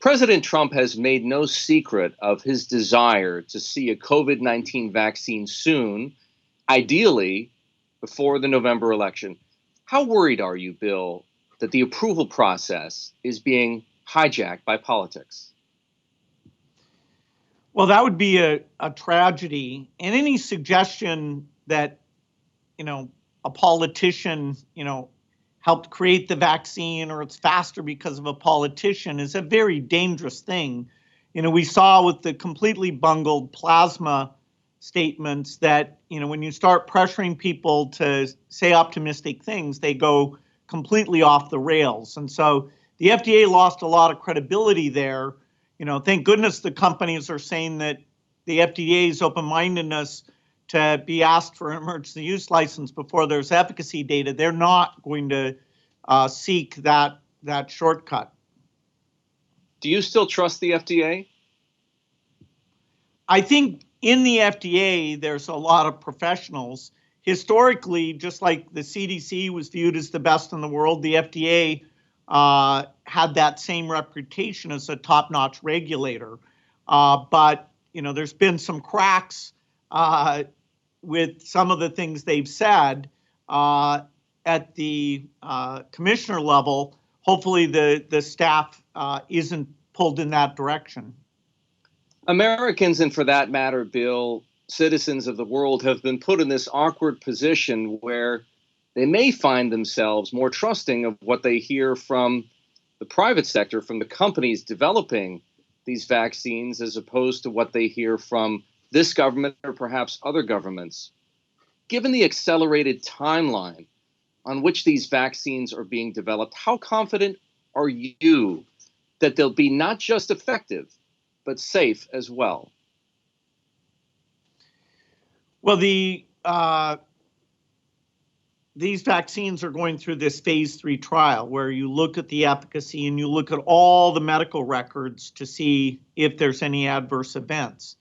President Trump has made no secret of his desire to see a COVID-19 vaccine soon, ideally before the November election. How worried are you, Bill, that the approval process is being hijacked by politics? Well, that would be a tragedy. And any suggestion that, a politician, helped create the vaccine or it's faster because of a politician is a very dangerous thing. We saw with the completely bungled plasma statements that, when you start pressuring people to say optimistic things, they go completely off the rails. And so the FDA lost a lot of credibility there. Thank goodness the companies are saying that the FDA's open-mindedness to be asked for an emergency use license before there's efficacy data. They're not going to seek that shortcut. Do you still trust the FDA? I think in the FDA, there's a lot of professionals. Historically, just like the CDC was viewed as the best in the world, the FDA had that same reputation as a top-notch regulator. But there's been some cracks with some of the things they've said at the commissioner level. Hopefully the staff isn't pulled in that direction. Americans, and for that matter, Bill, citizens of the world, have been put in this awkward position where they may find themselves more trusting of what they hear from the private sector, from the companies developing these vaccines, as opposed to what they hear from this government or perhaps other governments. Given the accelerated timeline on which these vaccines are being developed, how confident are you that they'll be not just effective, but safe as well? Well, these vaccines are going through this phase 3 trial where you look at the efficacy and you look at all the medical records to see if there's any adverse events.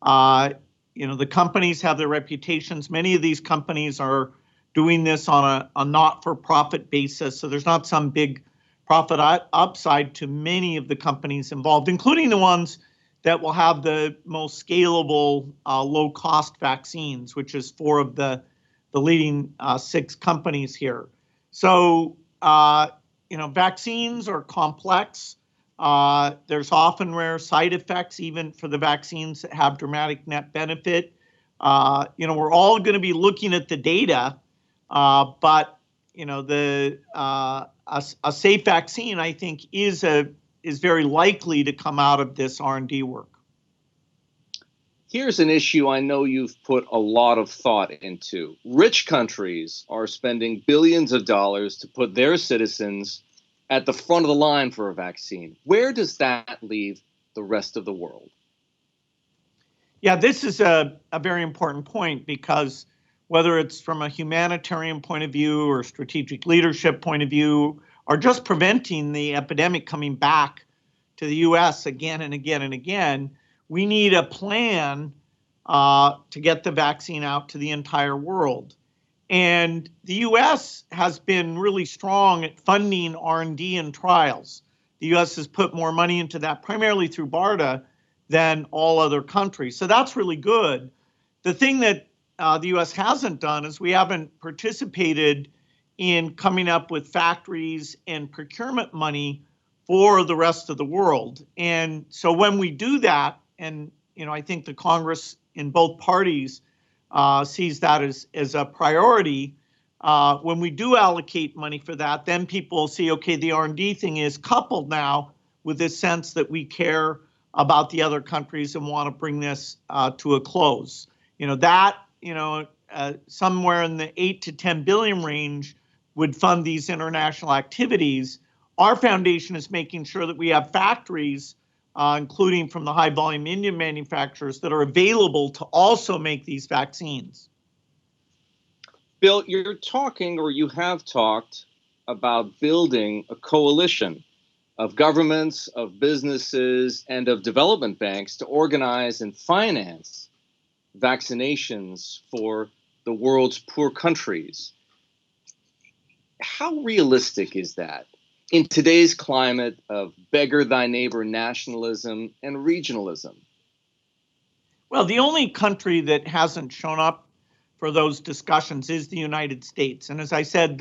The companies have their reputations. Many of these companies are doing this on a not-for-profit basis, so there's not some big profit upside to many of the companies involved, including the ones that will have the most scalable, low-cost vaccines, which is 4 of the leading 6 companies here. So, vaccines are complex. There's often rare side effects, even for the vaccines that have dramatic net benefit. We're all going to be looking at the data, but a safe vaccine, I think, is very likely to come out of this R&D work. Here's an issue I know you've put a lot of thought into. Rich countries are spending billions of dollars to put their citizens at the front of the line for a vaccine. Where does that leave the rest of the world? Yeah, this is a very important point, because whether it's from a humanitarian point of view or strategic leadership point of view, or just preventing the epidemic coming back to the U.S. again and again and again, we need a plan to get the vaccine out to the entire world. And the U.S. has been really strong at funding R&D and trials. The U.S. has put more money into that, primarily through BARDA, than all other countries. So that's really good. The thing that the U.S. hasn't done is we haven't participated in coming up with factories and procurement money for the rest of the world. And so when we do that, and I think the Congress in both parties sees that as a priority, when we do allocate money for that, then people see, okay, the R&D thing is coupled now with this sense that we care about the other countries and want to bring this to a close. Somewhere in the 8 to 10 billion range would fund these international activities. Our foundation is making sure that we have factories, including from the high volume Indian manufacturers, that are available to also make these vaccines. Bill, you're talking, or you have talked, about building a coalition of governments, of businesses, and of development banks to organize and finance vaccinations for the world's poor countries. How realistic is that? in today's climate of beggar thy neighbor nationalism and regionalism? Well, the only country that hasn't shown up for those discussions is the United States. And as I said,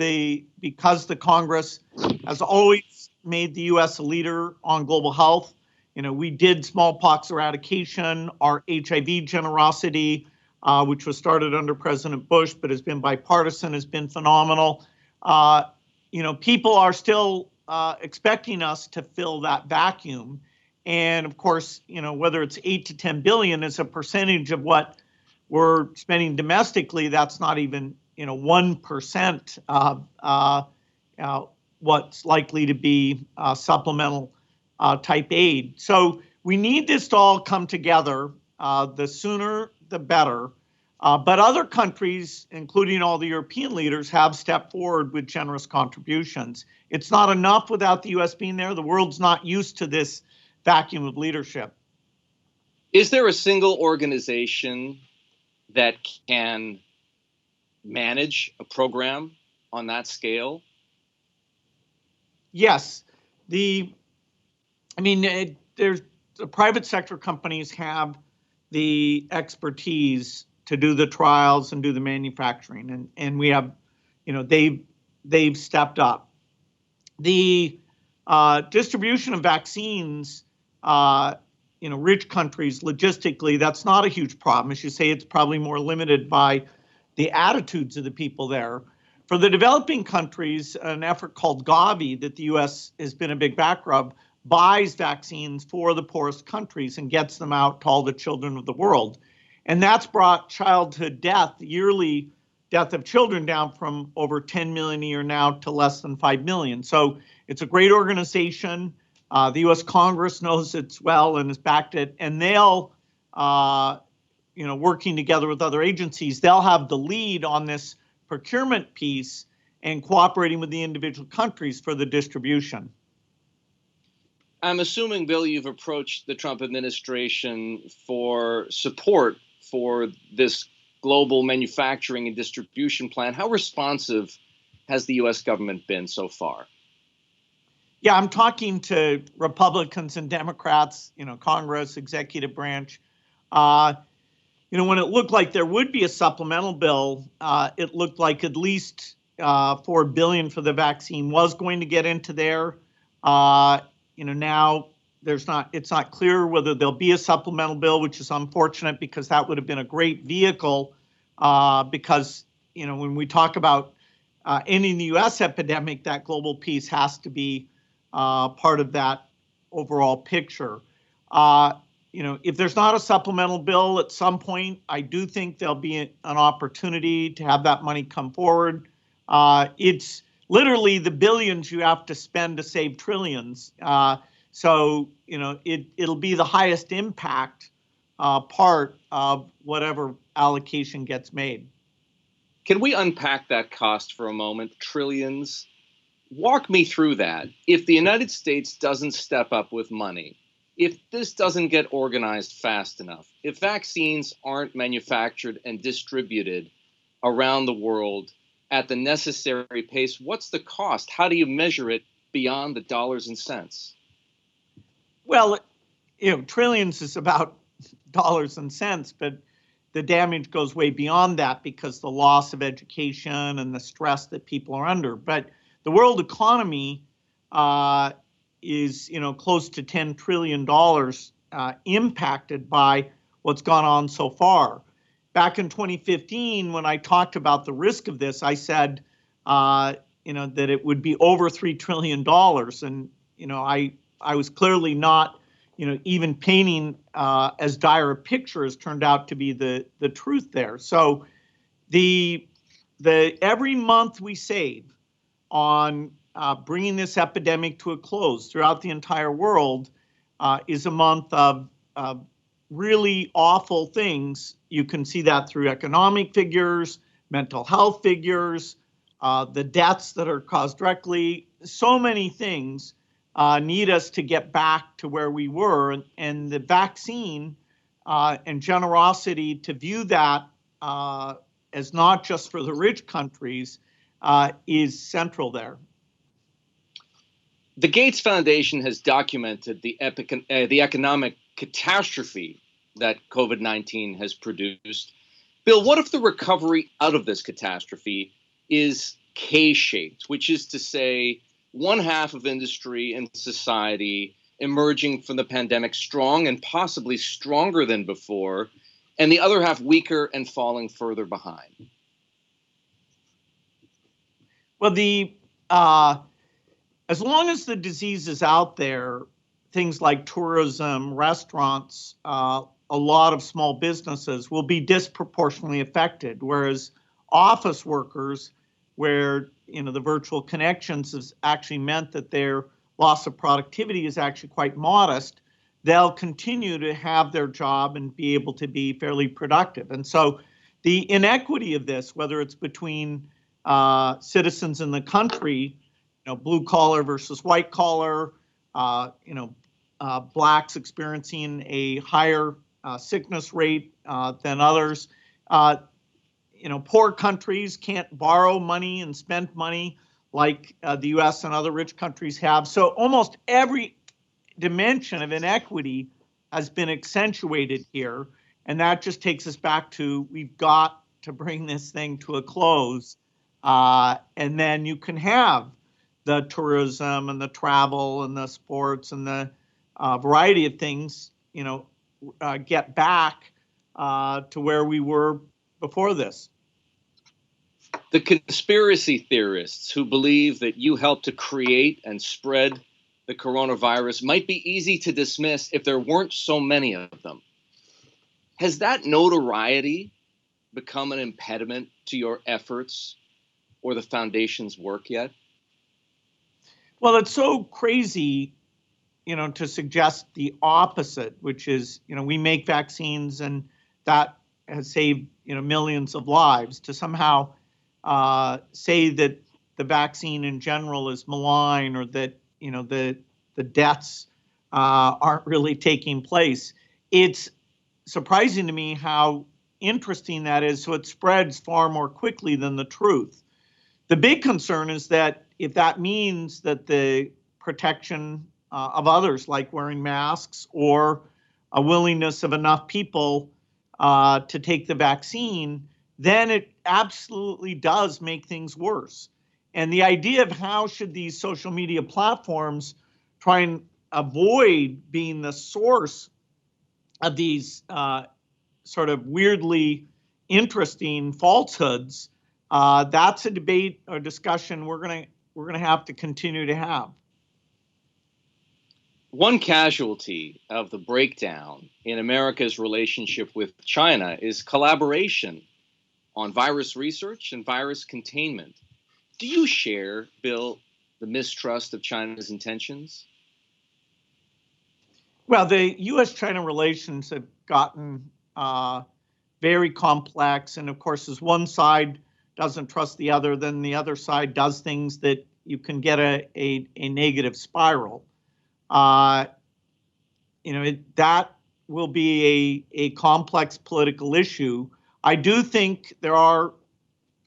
because the Congress has always made the US a leader on global health, we did smallpox eradication, our HIV generosity, which was started under President Bush, but has been bipartisan, has been phenomenal. People are still expecting us to fill that vacuum. And of course, whether it's 8 to 10 billion as a percentage of what we're spending domestically, that's not even 1% of what's likely to be supplemental type aid. So we need this to all come together. The sooner, the better. But other countries, including all the European leaders, have stepped forward with generous contributions. It's not enough without the U.S. being there. The world's not used to this vacuum of leadership. Is there a single organization that can manage a program on that scale? Yes. There's the private sector companies have the expertise to do the trials and do the manufacturing, and we have, they've stepped up. The distribution of vaccines, rich countries logistically, that's not a huge problem. As you say, it's probably more limited by the attitudes of the people there. For the developing countries, an effort called Gavi that the U.S. has been a big backer of buys vaccines for the poorest countries and gets them out to all the children of the world. And that's brought childhood death, yearly death of children, down from over 10 million a year now to less than 5 million. So it's a great organization. The U.S. Congress knows it well and has backed it. And they'll, working together with other agencies, they'll have the lead on this procurement piece and cooperating with the individual countries for the distribution. I'm assuming, Bill, you've approached the Trump administration for support for this global manufacturing and distribution plan. How responsive has the U.S. government been so far? Yeah, I'm talking to Republicans and Democrats, Congress, executive branch. When it looked like there would be a supplemental bill, it looked like at least $4 billion for the vaccine was going to get into there. Now it's not clear whether there'll be a supplemental bill, which is unfortunate because that would have been a great vehicle. Because when we talk about ending the U.S. epidemic, that global piece has to be part of that overall picture. If there's not a supplemental bill at some point, I do think there'll be an opportunity to have that money come forward. It's literally the billions you have to spend to save trillions. So it'll be the highest impact part of whatever allocation gets made. Can we unpack that cost for a moment? Trillions. Walk me through that. If the United States doesn't step up with money, if this doesn't get organized fast enough, if vaccines aren't manufactured and distributed around the world at the necessary pace, what's the cost? How do you measure it beyond the dollars and cents? Well, trillions is about dollars and cents, but the damage goes way beyond that because the loss of education and the stress that people are under. But the world economy is, close to $10 trillion impacted by what's gone on so far. Back in 2015, when I talked about the risk of this, I said, that it would be over $3 trillion. And, I was clearly not, even painting as dire a picture as turned out to be the truth there. So the every month we save on bringing this epidemic to a close throughout the entire world is a month of really awful things. You can see that through economic figures, mental health figures, the deaths that are caused directly. So many things need us to get back to where we were. And the vaccine and generosity to view that as not just for the rich countries is central there. The Gates Foundation has documented the economic catastrophe that COVID-19 has produced. Bill, what if the recovery out of this catastrophe is K-shaped, which is to say one half of industry and society emerging from the pandemic strong and possibly stronger than before, and the other half weaker and falling further behind? Well, as long as the disease is out there, things like tourism, restaurants, a lot of small businesses will be disproportionately affected, whereas office workers, where the virtual connections has actually meant that their loss of productivity is actually quite modest, they'll continue to have their job and be able to be fairly productive. And so the inequity of this, whether it's between citizens in the country, blue collar versus white collar, blacks experiencing a higher sickness rate than others. Poor countries can't borrow money and spend money like the US and other rich countries have. So almost every dimension of inequity has been accentuated here. And that just takes us back to we've got to bring this thing to a close. And then you can have the tourism and the travel and the sports and the variety of things, get back to where we were before this. The conspiracy theorists who believe that you helped to create and spread the coronavirus might be easy to dismiss if there weren't so many of them. Has that notoriety become an impediment to your efforts or the foundation's work yet? Well, it's so crazy, to suggest the opposite, which is, we make vaccines and that has saved, millions of lives. To somehow say that the vaccine in general is malign or that, the deaths aren't really taking place. It's surprising to me how interesting that is. So it spreads far more quickly than the truth. The big concern is that if that means that the protection of others, like wearing masks or a willingness of enough people to take the vaccine, then it absolutely does make things worse. And the idea of how should these social media platforms try and avoid being the source of these sort of weirdly interesting falsehoods, that's a debate or discussion we're gonna have to continue to have. One casualty of the breakdown in America's relationship with China is collaboration on virus research and virus containment. Do you share, Bill, the mistrust of China's intentions? Well, the U.S.-China relations have gotten very complex, and of course, as one side doesn't trust the other, then the other side does things that you can get a negative spiral. That will be a complex political issue. I do think there are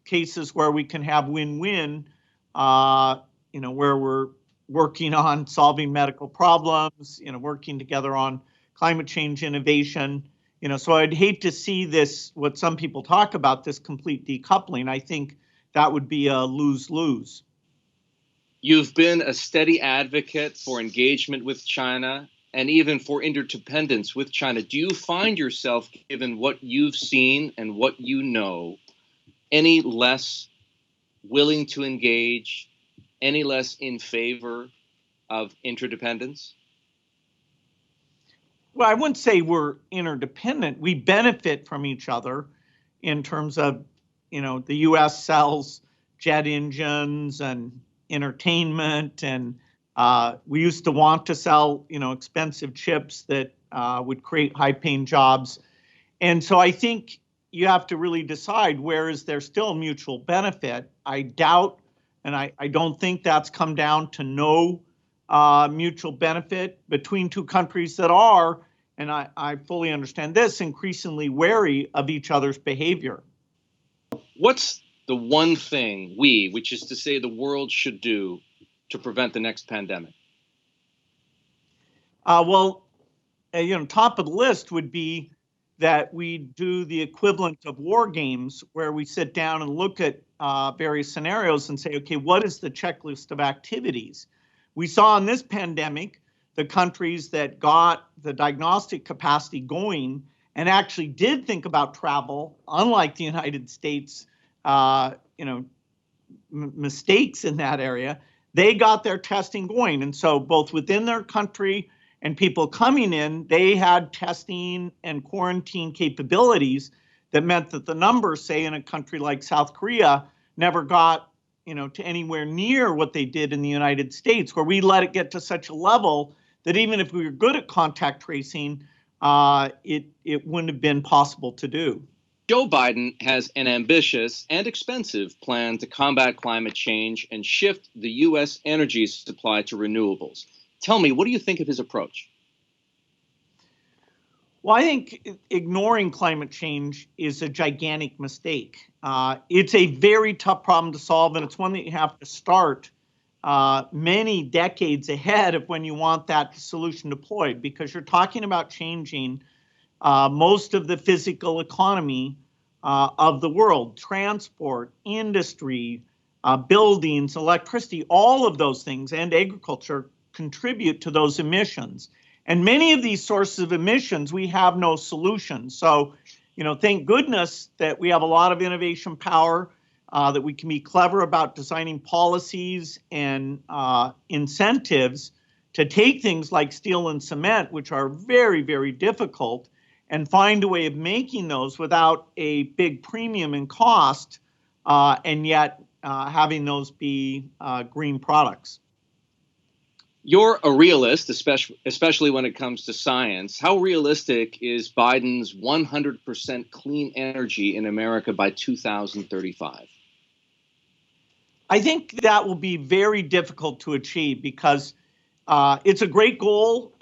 cases where we can have win-win, where we're working on solving medical problems, working together on climate change innovation. So I'd hate to see this, what some people talk about, this complete decoupling. I think that would be a lose-lose. You've been a steady advocate for engagement with China and even for interdependence with China. Do you find yourself, given what you've seen and what you know, any less willing to engage, any less in favor of interdependence? Well, I wouldn't say we're interdependent. We benefit from each other in terms of, the U.S. sells jet engines and entertainment, and we used to want to sell, expensive chips that would create high-paying jobs. And so I think you have to really decide where is there still mutual benefit. I doubt, and I don't think that's come down to no mutual benefit between two countries that are, and I fully understand this, increasingly wary of each other's behavior. What's the one thing we, which is to say the world, should do to prevent the next pandemic? Top of the list would be that we do the equivalent of war games, where we sit down and look at various scenarios and say, okay, what is the checklist of activities? We saw in this pandemic, the countries that got the diagnostic capacity going and actually did think about travel, unlike the United States, mistakes in that area, they got their testing going. And so both within their country and people coming in, they had testing and quarantine capabilities that meant that the numbers, say in a country like South Korea, never got to anywhere near what they did in the United States, where we let it get to such a level that even if we were good at contact tracing, it wouldn't have been possible to do. Joe Biden has an ambitious and expensive plan to combat climate change and shift the U.S. energy supply to renewables. Tell me, what do you think of his approach? Well, I think ignoring climate change is a gigantic mistake. It's a very tough problem to solve, and it's one that you have to start many decades ahead of when you want that solution deployed, because you're talking about changing most of the physical economy of the world: transport, industry, buildings, electricity, all of those things, and agriculture contribute to those emissions. And many of these sources of emissions, we have no solution. So, thank goodness that we have a lot of innovation power, that we can be clever about designing policies and incentives to take things like steel and cement, which are very, very difficult, and find a way of making those without a big premium in cost, and yet having those be green products. You're a realist, especially when it comes to science. How realistic is Biden's 100% clean energy in America by 2035? I think that will be very difficult to achieve, because it's a great goal.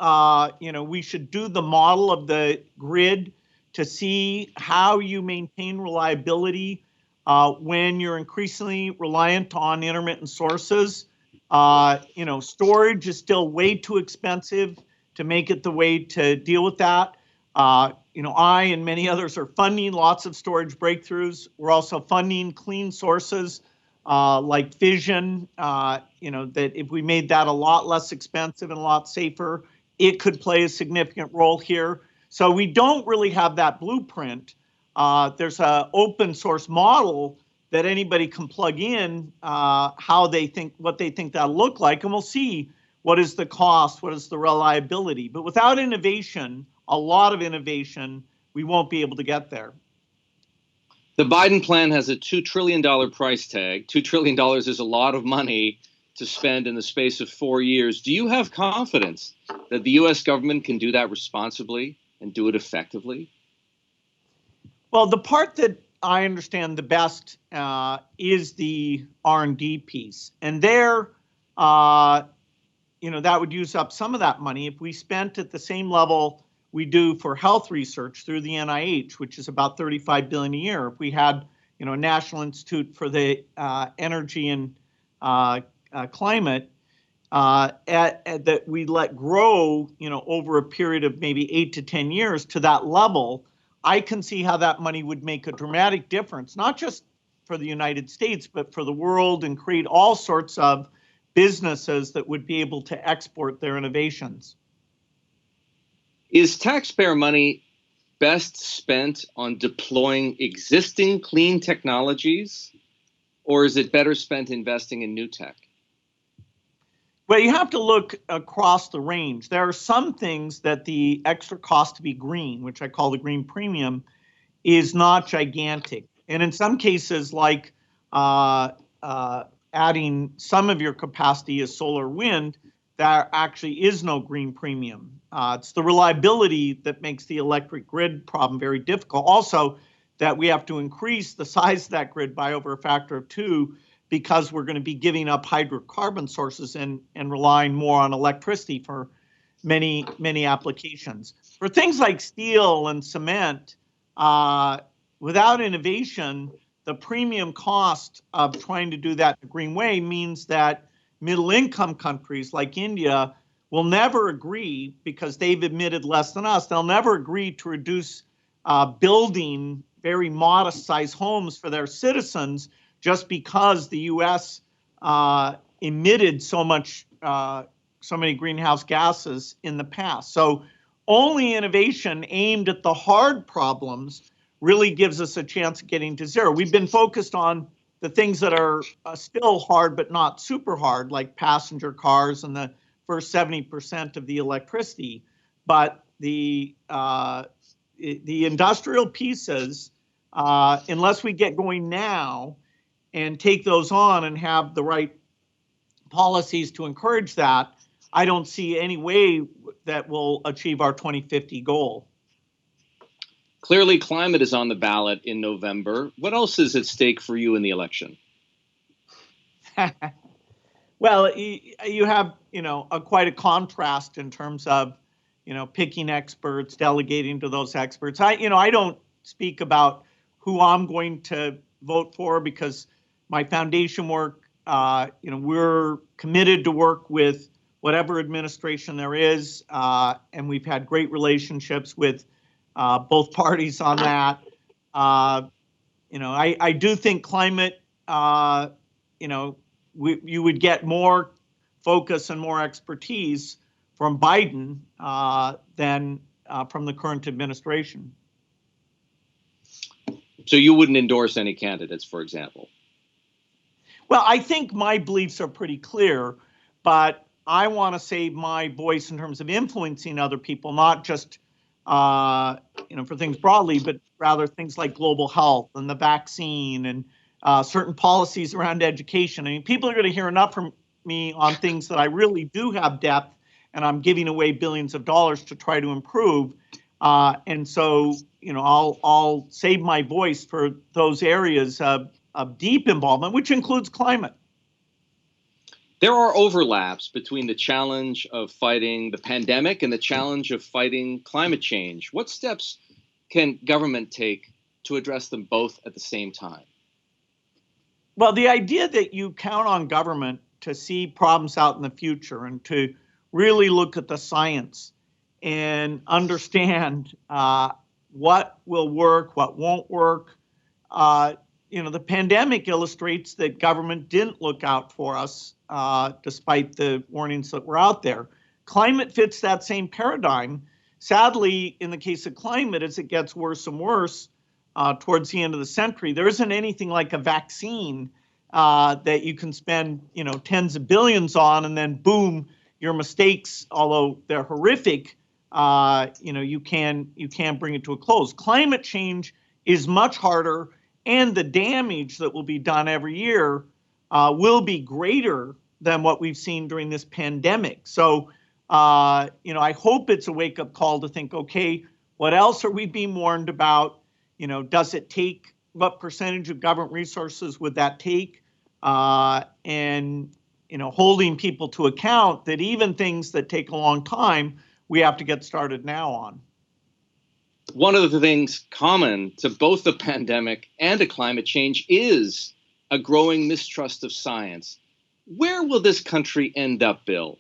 We should do the model of the grid to see how you maintain reliability when you're increasingly reliant on intermittent sources. Storage is still way too expensive to make it the way to deal with that. I and many others are funding lots of storage breakthroughs. We're also funding clean sources like fission, that if we made that a lot less expensive and a lot safer, it could play a significant role here. So we don't really have that blueprint. There's an open source model that anybody can plug in what they think that'll look like, and we'll see what is the cost, what is the reliability. But without innovation, a lot of innovation, we won't be able to get there. The Biden plan has a $2 trillion price tag. $2 trillion is a lot of money to spend in the space of 4 years. Do you have confidence that the U.S. government can do that responsibly and do it effectively? Well, the part that I understand the best is the R&D piece. And there, that would use up some of that money. If we spent at the same level we do for health research through the NIH, which is about $35 billion a year, if we had, a National Institute for the Energy and Climate that we let grow, over a period of maybe 8 to 10 years to that level, I can see how that money would make a dramatic difference, not just for the United States, but for the world, and create all sorts of businesses that would be able to export their innovations. Is taxpayer money best spent on deploying existing clean technologies, or is it better spent investing in new tech? Well, you have to look across the range. There are some things that the extra cost to be green, which I call the green premium, is not gigantic. And in some cases, like adding some of your capacity as solar wind, there actually is no green premium. It's the reliability that makes the electric grid problem very difficult. Also, that we have to increase the size of that grid by over a factor of 2, because we're going to be giving up hydrocarbon sources and relying more on electricity for many, many applications. For things like steel and cement, without innovation, the premium cost of trying to do that the green way means that middle income countries like India will never agree, because they've emitted less than us, they'll never agree to reduce building very modest sized homes for their citizens just because the US emitted so many greenhouse gases in the past. So only innovation aimed at the hard problems really gives us a chance of getting to zero. We've been focused on the things that are still hard but not super hard, like passenger cars and the first 70% of the electricity. But the industrial pieces, unless we get going now and take those on and have the right policies to encourage that, I don't see any way that we'll achieve our 2050 goal. Clearly, climate is on the ballot in November. What else is at stake for you in the election? Well, you have, quite a contrast in terms of, picking experts, delegating to those experts. I don't speak about who I'm going to vote for, because my foundation work, we're committed to work with whatever administration there is, and we've had great relationships with both parties on that. I do think climate, you would get more focus and more expertise from Biden than from the current administration. So you wouldn't endorse any candidates, for example? Well, I think my beliefs are pretty clear, but I want to save my voice in terms of influencing other people, not just for things broadly, but rather things like global health and the vaccine and certain policies around education. I mean, people are going to hear enough from me on things that I really do have depth, and I'm giving away billions of dollars to try to improve. And so, I'll save my voice for those areas of deep involvement, which includes climate. There are overlaps between the challenge of fighting the pandemic and the challenge of fighting climate change. What steps can government take to address them both at the same time? Well, the idea that you count on government to see problems out in the future and to really look at the science and understand what will work, what won't work. The pandemic illustrates that government didn't look out for us, despite the warnings that were out there. Climate fits that same paradigm. Sadly, in the case of climate, as it gets worse and worse towards the end of the century, there isn't anything like a vaccine that you can spend, tens of billions on, and then boom, your mistakes, although they're horrific, you can bring it to a close. Climate change is much harder, and the damage that will be done every year will be greater than what we've seen during this pandemic. So, I hope it's a wake-up call to think, okay, what else are we being warned about? Does it take, what percentage of government resources would that take? And holding people to account that even things that take a long time, we have to get started now on. One of the things common to both the pandemic and to climate change is a growing mistrust of science. Where will this country end up, Bill,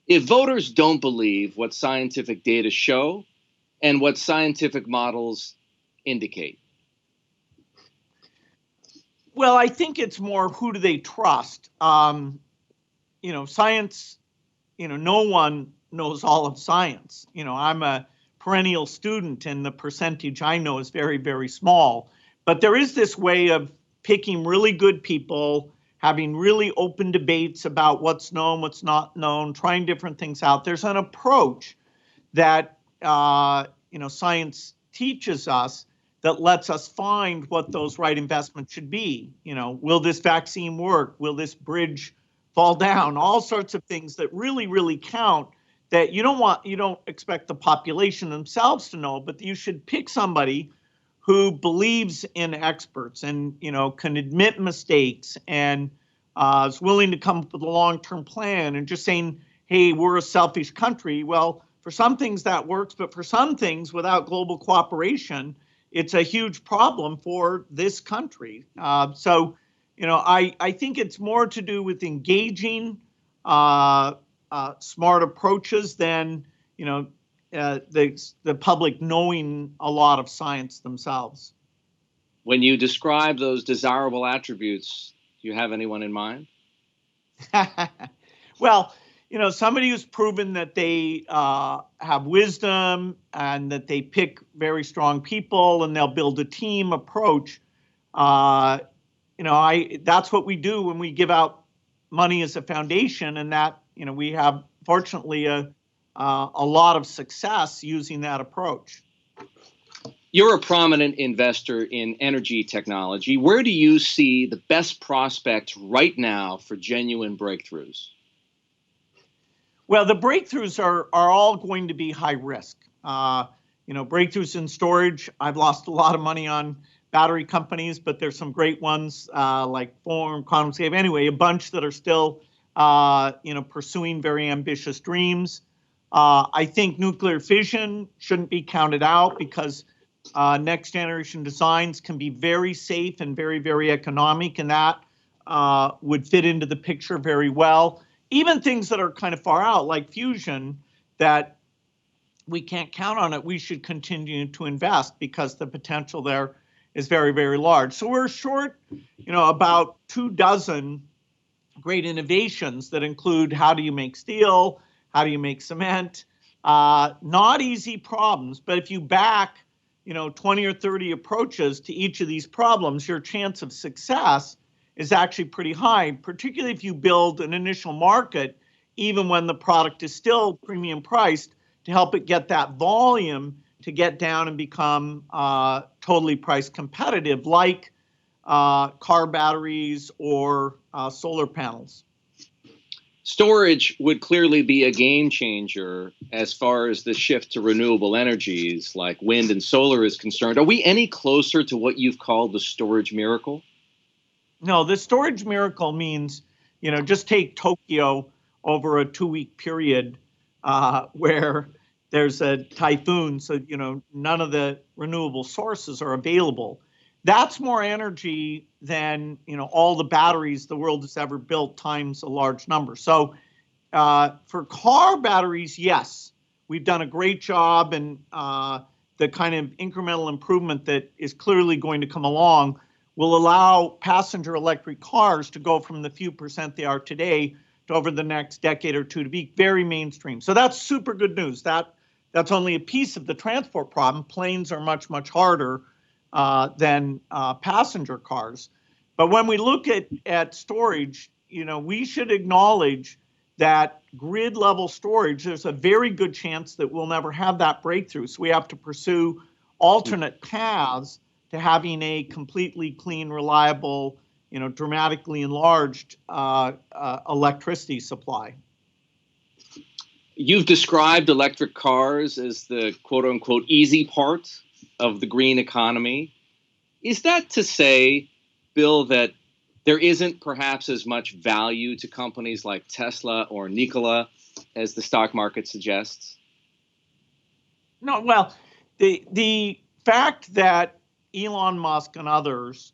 if voters don't believe what scientific data show and what scientific models indicate? Well, I think it's more, who do they trust? Science, no one knows all of science. I'm a perennial student, and the percentage I know is very, very small. But there is this way of picking really good people, having really open debates about what's known, what's not known, trying different things out. There's an approach that science teaches us that lets us find what those right investments should be. Will this vaccine work? Will this bridge fall down? All sorts of things that really, really count, that you don't expect the population themselves to know, but you should pick somebody who believes in experts and, can admit mistakes and is willing to come up with a long-term plan, and just saying, hey, we're a selfish country. Well, for some things that works, but for some things, without global cooperation, it's a huge problem for this country. I think it's more to do with engaging smart approaches than the public knowing a lot of science themselves. When you describe those desirable attributes, do you have anyone in mind? Well, somebody who's proven that they have wisdom and that they pick very strong people and they'll build a team approach. That's what we do when we give out money as a foundation, and that we have fortunately a lot of success using that approach. You're a prominent investor in energy technology. Where do you see the best prospects right now for genuine breakthroughs? Well, the breakthroughs are all going to be high risk. Breakthroughs in storage. I've lost a lot of money on battery companies, but there's some great ones like Form, QuantumScape. Anyway, a bunch that are still, pursuing very ambitious dreams. I think nuclear fission shouldn't be counted out because next generation designs can be very safe and very, very economic, and that would fit into the picture very well. Even things that are kind of far out, like fusion, that we can't count on it, we should continue to invest because the potential there is very, very large. So we're short, about 24 great innovations that include how do you make steel, how do you make cement, not easy problems, but if you back 20 or 30 approaches to each of these problems, your chance of success is actually pretty high, particularly if you build an initial market, even when the product is still premium priced, to help it get that volume to get down and become totally price competitive, like car batteries or solar panels. Storage would clearly be a game changer as far as the shift to renewable energies like wind and solar is concerned. Are we any closer to what you've called the storage miracle? No, the storage miracle means, just take Tokyo over a 2-week period where there's a typhoon, so, none of the renewable sources are available. That's more energy than, all the batteries the world has ever built times a large number. So for car batteries, yes, we've done a great job, and the kind of incremental improvement that is clearly going to come along will allow passenger electric cars to go from the few percent they are today to over the next decade or two to be very mainstream. So that's super good news. That's only a piece of the transport problem. Planes are much, much harder than passenger cars. But when we look at storage, we should acknowledge that grid level storage, there's a very good chance that we'll never have that breakthrough. So we have to pursue alternate paths to having a completely clean, reliable, dramatically enlarged electricity supply. You've described electric cars as the quote unquote easy part of the green economy. Is that to say, Bill, that there isn't perhaps as much value to companies like Tesla or Nikola as the stock market suggests? No, well, the fact that Elon Musk and others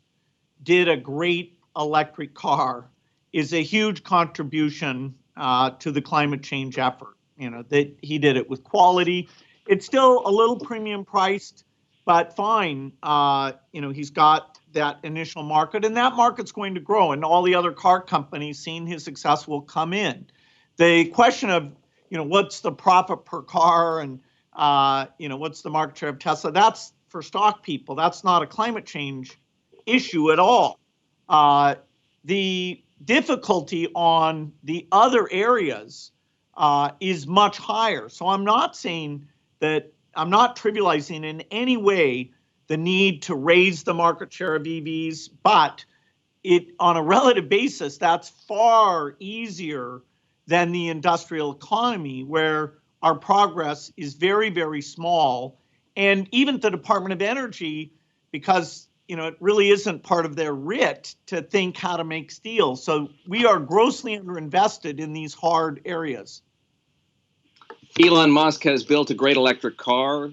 did a great electric car is a huge contribution to the climate change effort. That he did it with quality. It's still a little premium priced, but fine. He's got that initial market, and that market's going to grow, and all the other car companies seeing his success will come in. The question of, what's the profit per car and, what's the market share of Tesla, that's for stock people. That's not a climate change issue at all. The difficulty on the other areas is much higher. So I'm not saying that, I'm not trivializing in any way the need to raise the market share of EVs, but on a relative basis, that's far easier than the industrial economy, where our progress is very, very small. And even the Department of Energy, because it really isn't part of their writ to think how to make steel. So we are grossly underinvested in these hard areas. Elon Musk has built a great electric car.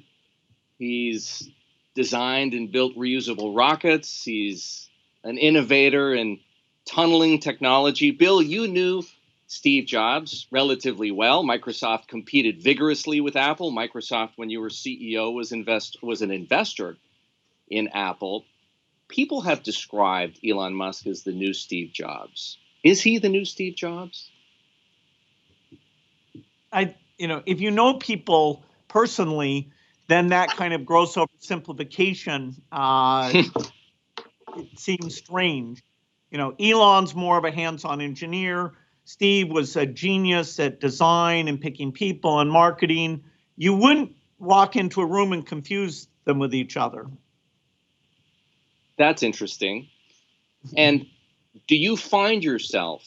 He's designed and built reusable rockets. He's an innovator in tunneling technology. Bill, you knew Steve Jobs relatively well. Microsoft competed vigorously with Apple. Microsoft, when you were CEO, was an investor in Apple. People have described Elon Musk as the new Steve Jobs. Is he the new Steve Jobs? If you know people personally, then that kind of gross oversimplification it seems strange. Elon's more of a hands-on engineer. Steve was a genius at design and picking people and marketing. You wouldn't walk into a room and confuse them with each other. That's interesting. And do you find yourself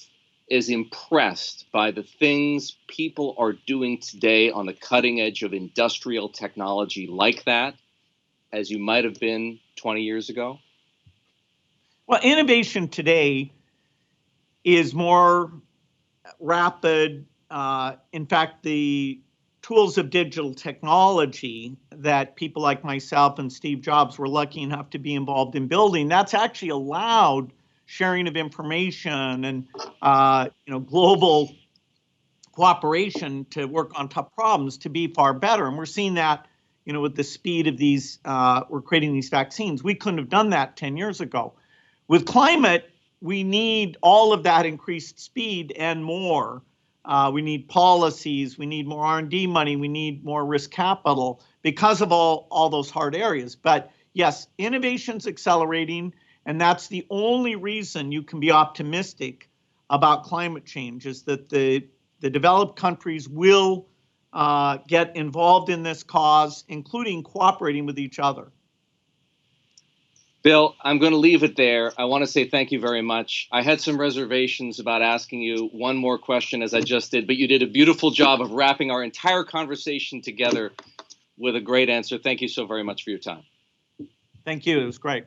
as impressed by the things people are doing today on the cutting edge of industrial technology like that as you might have been 20 years ago? Well, innovation today is more rapid. In fact, the tools of digital technology that people like myself and Steve Jobs were lucky enough to be involved in building, that's actually allowed sharing of information and global cooperation to work on tough problems to be far better. And we're seeing that with the speed of these, we're creating these vaccines. We couldn't have done that 10 years ago. With climate, we need all of that increased speed and more. We need policies, we need more R&D money, we need more risk capital because of all those hard areas. But yes, innovation's accelerating, and that's the only reason you can be optimistic about climate change, is that the developed countries will get involved in this cause, including cooperating with each other. Bill, I'm going to leave it there. I want to say thank you very much. I had some reservations about asking you one more question, as I just did, but you did a beautiful job of wrapping our entire conversation together with a great answer. Thank you so very much for your time. Thank you. It was great.